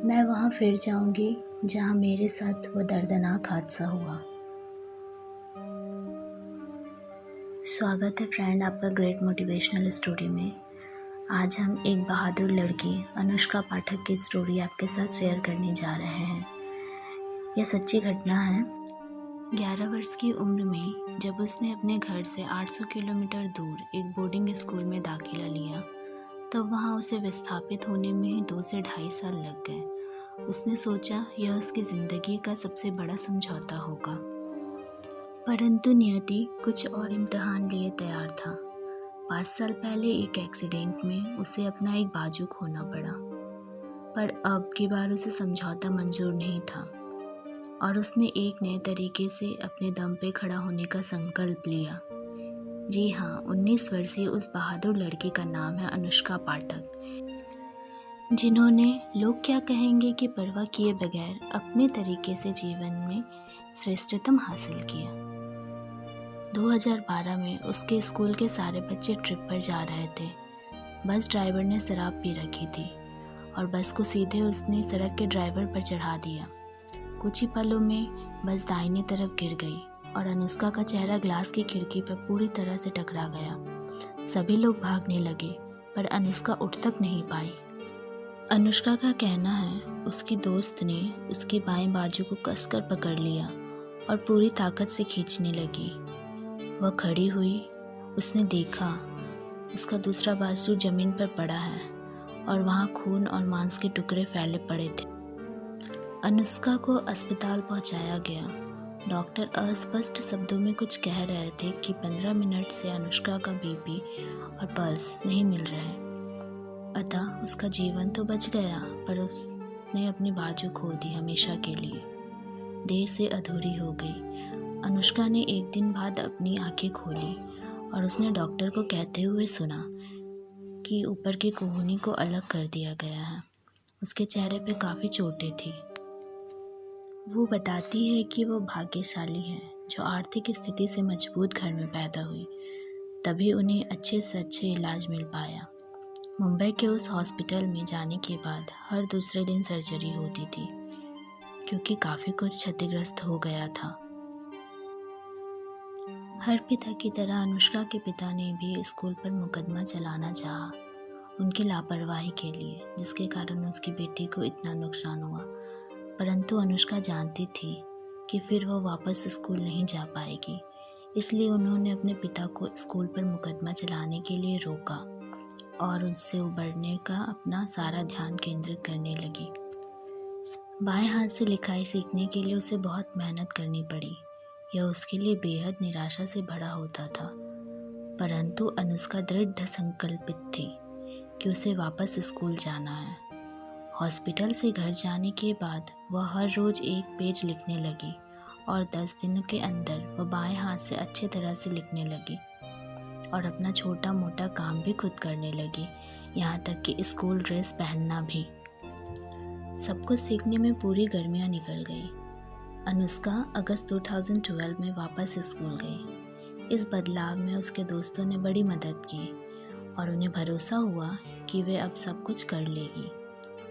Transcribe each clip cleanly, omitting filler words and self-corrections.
मैं वहाँ फिर जाऊंगी जहाँ मेरे साथ वो दर्दनाक हादसा हुआ। स्वागत है फ्रेंड आपका ग्रेट मोटिवेशनल स्टोरी में। आज हम एक बहादुर लड़की अनुष्का पाठक की स्टोरी आपके साथ शेयर करने जा रहे हैं। यह सच्ची घटना है। 11 वर्ष की उम्र में जब उसने अपने घर से 800 किलोमीटर दूर एक बोर्डिंग स्कूल में दाखिला लिया, तब वहाँ उसे विस्थापित होने में ही 2 से ढाई साल लग गए। उसने सोचा यह उसकी ज़िंदगी का सबसे बड़ा समझौता होगा, परंतु नियति कुछ और इम्तिहान लिए तैयार था। 5 साल पहले एक एक्सीडेंट में उसे अपना एक बाजू खोना पड़ा, पर अब की बार उसे समझौता मंजूर नहीं था और उसने एक नए तरीके से अपने दम पे खड़ा होने का संकल्प लिया। जी हाँ, 19 वर्षीय उस बहादुर लड़की का नाम है अनुष्का पाठक, जिन्होंने लोग क्या कहेंगे की परवाह किए बगैर अपने तरीके से जीवन में श्रेष्ठतम हासिल किया। 2012 में उसके स्कूल के सारे बच्चे ट्रिप पर जा रहे थे। बस ड्राइवर ने शराब पी रखी थी और बस को सीधे उसने सड़क के ड्राइवर पर चढ़ा दिया। कुछ ही पलों में बस दाहिनी तरफ गिर गई और अनुष्का का चेहरा ग्लास की खिड़की पर पूरी तरह से टकरा गया। सभी लोग भागने लगे, पर अनुष्का उठ तक नहीं पाई। अनुष्का का कहना है उसकी दोस्त ने उसके बाएं बाजू को कसकर पकड़ लिया और पूरी ताकत से खींचने लगी। वह खड़ी हुई, उसने देखा उसका दूसरा बाजू जमीन पर पड़ा है और वहाँ खून और मांस के टुकड़े फैले पड़े थे। अनुष्का को अस्पताल पहुँचाया गया। डॉक्टर अस्पष्ट शब्दों में कुछ कह रहे थे कि 15 मिनट से अनुष्का का बीपी और पल्स नहीं मिल रहे। अतः उसका जीवन तो बच गया, पर उसने अपनी बाजू खो दी हमेशा के लिए। देह से अधूरी हो गई। अनुष्का ने एक दिन बाद अपनी आंखें खोली और उसने डॉक्टर को कहते हुए सुना कि ऊपर की कोहनी को अलग कर दिया गया है। उसके चेहरे पे काफ़ी चोटें थी। वो बताती है कि वो भाग्यशाली है जो आर्थिक स्थिति से मजबूत घर में पैदा हुई, तभी उन्हें अच्छे से अच्छे इलाज मिल पाया। मुंबई के उस हॉस्पिटल में जाने के बाद हर दूसरे दिन सर्जरी होती थी, क्योंकि काफ़ी कुछ क्षतिग्रस्त हो गया था। हर पिता की तरह अनुष्का के पिता ने भी स्कूल पर मुकदमा चलाना चाहा, उनकी लापरवाही के लिए, जिसके कारण उसकी बेटी को इतना नुकसान हुआ। परंतु अनुष्का जानती थी कि फिर वो वापस स्कूल नहीं जा पाएगी, इसलिए उन्होंने अपने पिता को स्कूल पर मुकदमा चलाने के लिए रोका और उससे उबरने का अपना सारा ध्यान केंद्रित करने लगी। बाएं हाथ से लिखाई सीखने के लिए उसे बहुत मेहनत करनी पड़ी। यह उसके लिए बेहद निराशा से भरा होता था, परंतु अनुष्का दृढ़ संकल्पित थी कि उसे वापस स्कूल जाना है। हॉस्पिटल से घर जाने के बाद वह हर रोज़ एक पेज लिखने लगी और 10 दिनों के अंदर वह बाएं हाथ से अच्छी तरह से लिखने लगी और अपना छोटा मोटा काम भी खुद करने लगी, यहाँ तक कि स्कूल ड्रेस पहनना भी। सब कुछ सीखने में पूरी गर्मियाँ निकल गई। अनुष्का अगस्त 2012 में वापस स्कूल गई। इस बदलाव में उसके दोस्तों ने बड़ी मदद की और उन्हें भरोसा हुआ कि वे अब सब कुछ कर लेगी।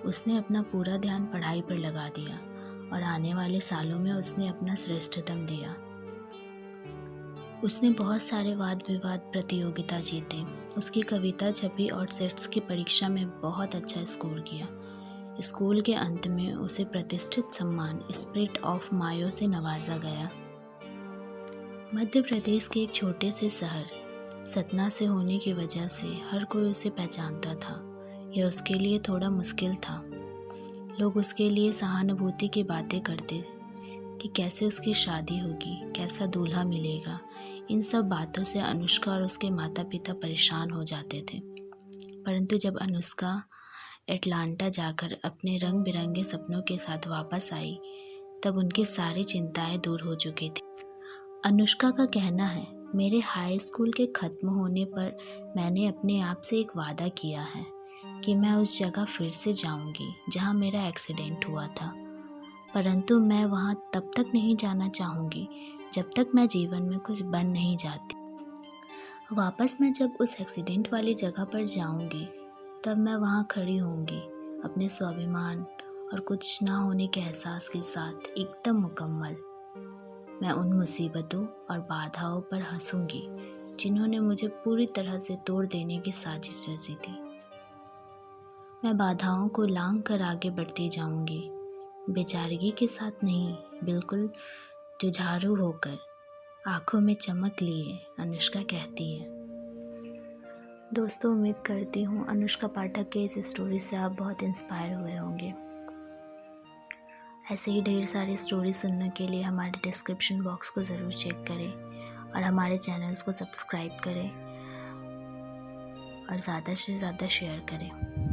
उसने अपना पूरा ध्यान पढ़ाई पर लगा दिया और आने वाले सालों में उसने अपना श्रेष्ठतम दिया। उसने बहुत सारे वाद विवाद प्रतियोगिता जीते, उसकी कविता छपी और सेट्स की परीक्षा में बहुत अच्छा स्कोर किया। स्कूल के अंत में उसे प्रतिष्ठित सम्मान स्पिरिट ऑफ मायो से नवाजा गया। मध्य प्रदेश के एक छोटे से शहर सतना से होने की वजह से हर कोई उसे पहचानता था। यह उसके लिए थोड़ा मुश्किल था। लोग उसके लिए सहानुभूति की बातें करते कि कैसे उसकी शादी होगी, कैसा दूल्हा मिलेगा। इन सब बातों से अनुष्का और उसके माता पिता परेशान हो जाते थे। परंतु जब अनुष्का एटलांटा जाकर अपने रंग बिरंगे सपनों के साथ वापस आई, तब उनकी सारी चिंताएं दूर हो चुकी थी। अनुष्का का कहना है, मेरे हाई स्कूल के ख़त्म होने पर मैंने अपने आप से एक वादा किया है कि मैं उस जगह फिर से जाऊंगी जहां मेरा एक्सीडेंट हुआ था, परंतु मैं वहां तब तक नहीं जाना चाहूँगी जब तक मैं जीवन में कुछ बन नहीं जाती। वापस मैं जब उस एक्सीडेंट वाली जगह पर जाऊंगी, तब मैं वहां खड़ी होंगी अपने स्वाभिमान और कुछ ना होने के एहसास के साथ एकदम मुकम्मल मैं उन मुसीबतों और बाधाओं पर हंसूंगी जिन्होंने मुझे पूरी तरह से तोड़ देने की साजिश रची थी। मैं बाधाओं को लांघ कर आगे बढ़ती जाऊंगी, बेचारगी के साथ नहीं, बिल्कुल जुझारू होकर, आंखों में चमक लिए, अनुष्का कहती है। दोस्तों, उम्मीद करती हूँ अनुष्का पाठक के इस स्टोरी से आप बहुत इंस्पायर हुए होंगे। ऐसे ही ढेर सारी स्टोरी सुनने के लिए हमारे डिस्क्रिप्शन बॉक्स को ज़रूर चेक करें और हमारे चैनल्स को सब्सक्राइब करें और ज़्यादा से ज़्यादा शेयर करें।